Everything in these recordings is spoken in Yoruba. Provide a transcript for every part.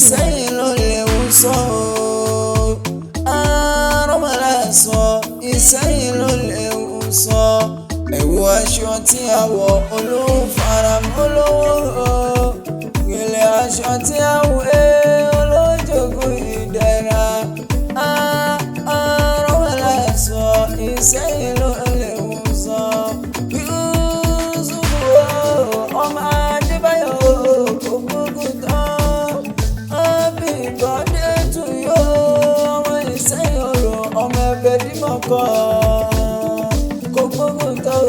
Ìsẹ́yìn ló léwu sọ àrọ́mọlá sọ Ìsẹ́yìn ló léwu sọ ẹ̀wù aṣọ tí a wọ̀ olówó faramọ́ lówó gèlè aṣọ tí a wé olójoogun ìdẹ̀ra àrọ́mọlá sọ Ìsẹ́yìn ló léwu sọ Yúsúfù ọmọ Adébáyọ̀ ògbógun tán happy birthday to you ọmọ Ìsẹ́yìn orò ọmọ ẹbẹ̀ dímọ̀kọ́ kò gbógun tán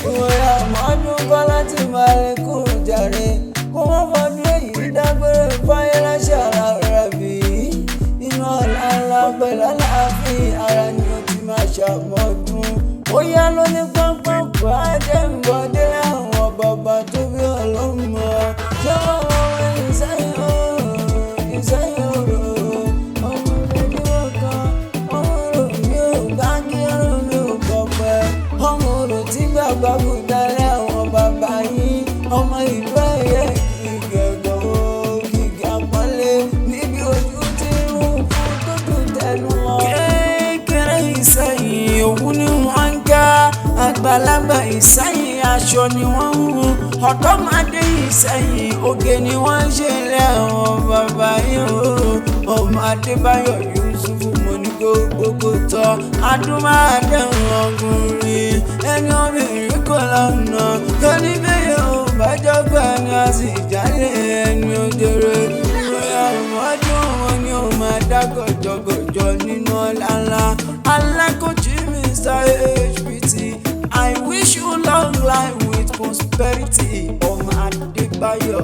ìwòye àmọ́dún kọ́ láti máa lè kú jàre kó wọ́n fọdún èyí dágbére fáyé láṣẹ ara rẹ̀ bí inú ọ̀la ńlá pẹ̀lú àlàáfíà ara ni ó ti máa ṣàmọ́dún ó yá ló ní pọ́npọ́npọ́ Adébọ̀dé àwọn bàbá tó bí ọlọ́mọ ṣé ọmọ Ìsẹ́yìn Ìsẹ́yìn orò ọmọ bèbí wọn kan ọmọ orò mi ò gbági ọrùn mi ò kọ̀pẹ́ ọmọ orò tí gbàgbà kò dalẹ̀ àwọn bàbá yìí ọmọ ìlú ẹ̀yẹ ìgẹ̀gọ̀ ògìgì àpọ́nlé níbi ojú tí ń fún tó dùn tẹnu wọn. Kékeré Ìsẹ́yìn òwú ni wọ́n ń já àgbàlagbà Ìsẹ́yìn aṣọ ni wọ́n ń hun ọ̀dọ́mọdé Ìsẹ́yìn oge ni wọ́n ń ṣe lé àwọn bàbá yìí ọmọ Adébáyọ̀ Yúsúfù mo ní kó gbogbo tọ́ adúmáàdéhùn ọkùnrin ẹni obìnrin kò lọ́nà kẹ́ni bẹ́ẹ̀ ò bájọ́gbà ni a sì jálè ẹni òjèrè ìròyìn àmọ́dún wọn ni ó máa dá gọ̀jọ̀gọ̀jọ̀ nínú ọ̀la ńlá alákòjì Mr. HBT I wish you long life with prosperity ọmọ Adébáyọ̀.